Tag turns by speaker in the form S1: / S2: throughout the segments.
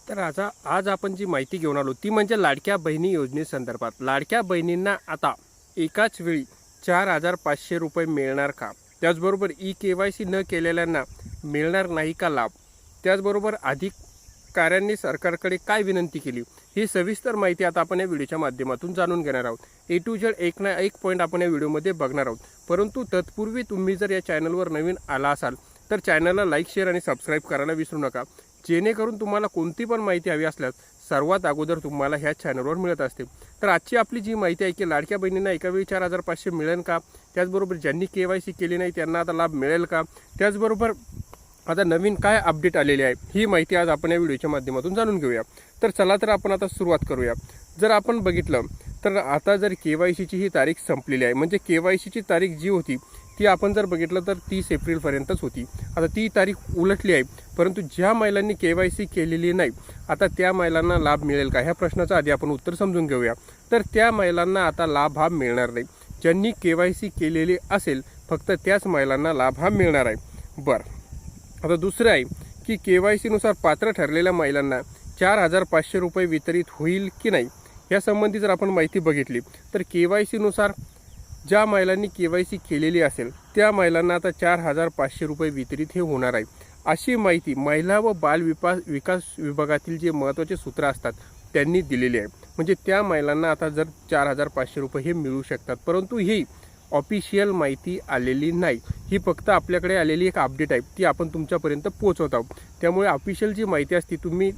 S1: तर आज आपण जी माहिती घेऊन आलो ती म्हणजे लाडक्या बहिणी योजनेसंदर्भात. लाडक्या बहिणींना आता एकाच वेळी 4,500 रुपये मिळणार का? त्याचबरोबर KYC न केलेल्यांना मिळणार नाही का लाभ? त्याचबरोबर अधिकाऱ्यांनी सरकारकडे काय विनंती केली, ही सविस्तर माहिती आता आपण या व्हिडिओच्या माध्यमातून जाणून घेणार आहोत. A to Z एक ना एक पॉईंट आपण या व्हिडिओमध्ये बघणार आहोत. परंतु तत्पूर्वी तुम्ही जर या चॅनलवर नवीन आला असाल तर चॅनलला लाईक, शेअर आणि सबस्क्राईब करायला विसरू नका, जेणेकरून तुम्हाला कोणती पण माहिती हवी असल्यास सर्वात अगोदर तुम्हाला ह्या चॅनलवर मिळत असते. तर आजची आपली जी माहिती आहे की लाडक्या बहिणींना एका वेळी 4,500 मिळेल का, त्याचबरोबर ज्यांनी KYC केली नाही त्यांना आता लाभ मिळेल का, त्याचबरोबर आता नवीन काय अपडेट आलेले आहे, ही माहिती आज आपण या व्हिडिओच्या माध्यमातून जाणून घेऊया. तर चला तर आपण आता सुरुवात करूया. जर आपण बघितलं तर आता जर KYCची ही तारीख संपलेली आहे, म्हणजे KYCची तारीख जी होती ती आपण जर बघितलं तर 30 एप्रिलपर्यंतच होती. आता ती तारीख उलटली आहे, परंतु ज्या महिलांनी KYC केलेली नाही आता त्या महिलांना लाभ मिळेल का, ह्या प्रश्नाचं आधी आपण उत्तर समजून घेऊया. तर त्या महिलांना आता लाभ हा मिळणार नाही. ज्यांनी KYC केलेली असेल फक्त त्याच महिलांना लाभ हा मिळणार आहे. बरं, आता दुसरं आहे की KYC नुसार पात्र ठरलेल्या महिलांना 4,500 रुपये वितरित होईल की नाही, यासंबंधी जर आपण माहिती बघितली तर KYC नुसार ज्या महिलांनी KYC केलेली असेल त्या महिलांना आता 4,500 रुपये वितरित हे होणार आहे, अशी माहिती महिला व बाल विकास विभागातील जे महत्त्वाचे सूत्र असतात त्यांनी दिलेली आहे. म्हणजे त्या महिलांना आता जर 4,500 रुपये हे मिळू शकतात, परंतु ही ऑफिशियल माहिती आलेली नाही. ही फक्त आपल्याकडे आलेली एक अपडेट आहे, ती आपण तुमच्यापर्यंत पोहोचवत आहोत. त्यामुळे ऑफिशियल जी माहिती असते तुम्ही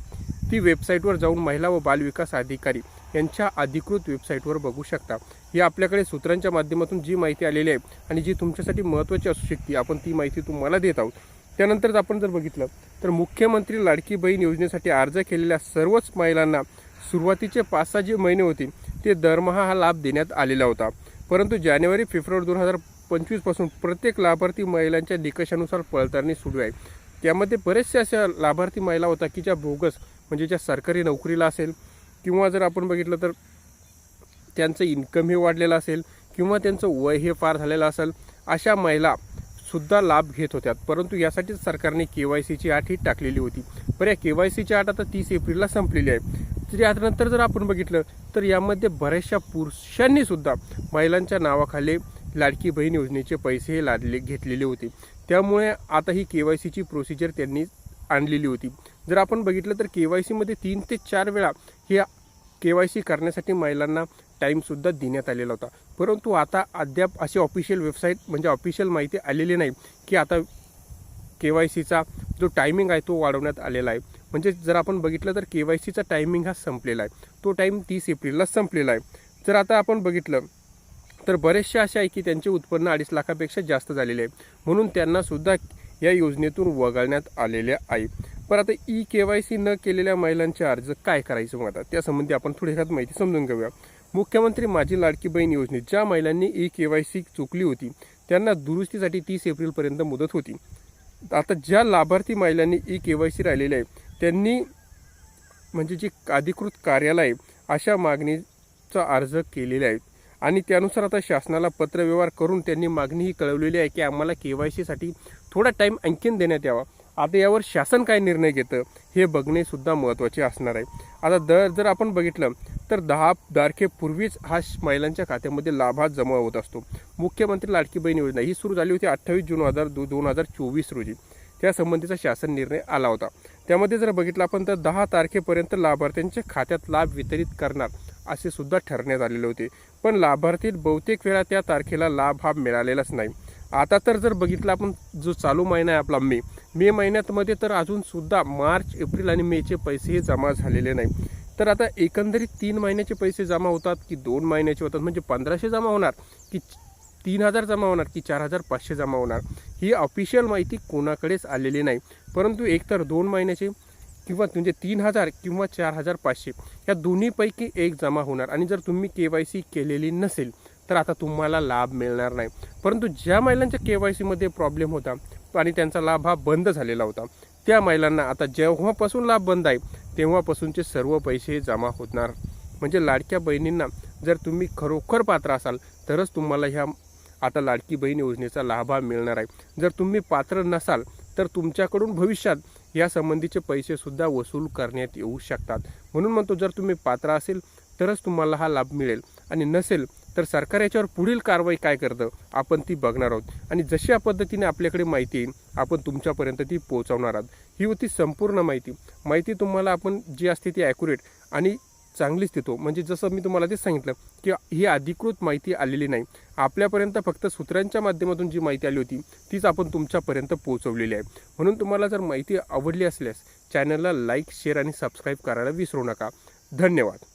S1: ती वेबसाईटवर जाऊन महिला व बाल विकास अधिकारी यांच्या अधिकृत वेबसाईटवर बघू शकता. ही आपल्याकडे सूत्रांच्या माध्यमातून जी माहिती आलेली आहे आणि जी तुमच्यासाठी महत्त्वाची असू शकते आपण ती माहिती तुम्हाला देत आहोत. त्यानंतर आपण जर बघितलं तर मुख्यमंत्री लाडकी बहीण योजनेसाठी अर्ज केलेल्या सर्वच महिलांना सुरुवातीचे 5-6 जे महिने होते ते दरमहा हा लाभ देण्यात आलेला होता. परंतु जानेवारी-फेब्रुवारी 2025 पासून प्रत्येक लाभार्थी महिलांच्या निकषानुसार पडताळणी सुरू आहे. त्यामध्ये बरेचसे अशा लाभार्थी महिला होता की ज्या बोगस म्हणजे ज्या सरकारी नोकरीला असेल किंवा जर आपण बघितलं तर त्यांचं इन्कम हे वाढलेलं असेल किंवा त्यांचं वय हे फार झालेलं असेल, अशा महिला सुद्धा लाभ घेत होत्या. परंतु यासाठीच सरकारने KYCची अट ही टाकलेली होती. पण या KYCची अट आता 30 एप्रिलला संपलेली आहे. तर यानंतर जर आपण बघितलं तर यामध्ये बऱ्याचशा पुरुषांनी सुद्धा महिलांच्या नावाखाली लाडकी बहीण योजनेचे पैसे हे घेतलेले होते. त्यामुळे आता ही KYCची प्रोसिजर त्यांनी आणलेली होती. जर आपण बघितलं तर KYCमध्ये 3 ते 4 वेळा हे KYC करण्यासाठी महिलांना टाईमसुद्धा देण्यात आलेला होता. परंतु आता अद्याप अशी ऑफिशियल वेबसाईट म्हणजे ऑफिशियल माहिती आलेली नाही की आता KYCचा जो टायमिंग आहे तो वाढवण्यात आलेला आहे. म्हणजे जर आपण बघितलं तर KYCचा टायमिंग हा संपलेला आहे, तो टाईम 30 एप्रिलला संपलेला आहे. जर आता आपण बघितलं तर बरेचसे असे आहे की त्यांचे उत्पन्न 2.5 लाखापेक्षा जास्त झालेले आहे, म्हणून त्यांनासुद्धा या योजनेतून वगळण्यात आलेल्या आहे. पण आता KYC न केलेल्या महिलांचे अर्ज काय करायचं मग आता त्यासंबंधी आपण थोडीफार माहिती समजून घेऊया. मुख्यमंत्री माझी लाडकी बहीण योजनेत ज्या महिलांनी KYC चुकली होती त्यांना दुरुस्तीसाठी 30 एप्रिलपर्यंत मुदत होती. आता ज्या लाभार्थी महिलांनी KYC राहिलेले आहे त्यांनी म्हणजे जी अधिकृत कार्यालय अशा मागणीचा अर्ज केलेले आहेत आणि त्यानुसार आता शासनाला पत्रव्यवहार करून त्यांनी मागणी ही कळवलेली आहे की आम्हाला KYCसाठी थोडा टाईम आणखीन देण्यात यावा. आता यावर शासन काय निर्णय घेतं हे बघणेसुद्धा महत्त्वाचे असणार आहे. आता जर आपण बघितलं तर 10 तारखेपूर्वीच हा महिलांच्या खात्यामध्ये लाभ हा जमा होत असतो. मुख्यमंत्री लाडकी बहीण योजना ही सुरू झाली होती 28 जून 2024 रोजी. त्यासंबंधीचा शासन निर्णय आला होता. त्यामध्ये जर बघितलं आपण तर 10 तारखेपर्यंत लाभार्थ्यांच्या खात्यात लाभ वितरित करणार असे सुद्धा ठरण्यात आलेले होते. पण लाभार्थी बहुतेक वेळा त्या तारखेला लाभ हा मिळालेलाच नाही. आता तर जर बघितलं आपण जो चालू महिना आहे आपला मे महिन्यामध्ये तर अजूनसुद्धा मार्च, एप्रिल आणि मेचे पैसे हे जमा झालेले नाही. तर आता एकंदरीत 3 महिन्याचे पैसे जमा होतात की 2 महिन्याचे होतात, म्हणजे 1,500 जमा होणार की 3,000 जमा होणार की 4,500 जमा होणार, ही ऑफिशियल माहिती कोणाकडेच आलेली नाही. परंतु एकतर 2 महिन्याचे किंवा म्हणजे 3,000 किंवा 4,500 या दोन्हीपैकी एक जमा होणार. आणि जर तुम्ही KYC केलेली नसेल तर आता तुम्हाला लाभ मिळणार नाही. परंतु ज्या महिलांच्या KYCमध्ये प्रॉब्लेम होता आणि त्यांचा लाभ हा बंद झालेला होता त्या महिलांना आता जेव्हापासून लाभ बंद आहे तेव्हापासूनचे सर्व पैसे जमा होणार. म्हणजे लाडक्या बहिणींना जर तुम्ही खरोखर पात्र असाल तरच तुम्हाला ह्या आता लाडकी बहीण योजनेचा लाभ हा मिळणार आहे. जर तुम्ही पात्र नसाल तर तुमच्याकडून भविष्यात यासंबंधीचे पैसेसुद्धा वसूल करण्यात येऊ शकतात. म्हणून म्हणतो, जर तुम्ही पात्र असेल तरच तुम्हाला हा लाभ मिळेल आणि नसेल तर सरकार याच्यावर पुढील कारवाई काय करतं आपण ती बघणार आहोत. आणि जशा पद्धतीने आपल्याकडे माहिती येईल आपण तुमच्यापर्यंत ती पोहोचवणार आहोत. ही होती संपूर्ण माहिती तुम्हाला आपण जी असते ती ॲक्युरेट आणि चांगलीच देतो. म्हणजे जसं मी तुम्हाला तेच सांगितलं की ही अधिकृत माहिती आलेली नाही, आपल्यापर्यंत फक्त सूत्रांच्या माध्यमातून जी माहिती आली होती तीच आपण तुमच्यापर्यंत पोहोचवलेली आहे. म्हणून तुम्हाला जर माहिती आवडली असल्यास चॅनलला लाईक, शेअर आणि सबस्क्राईब करायला विसरू नका. धन्यवाद.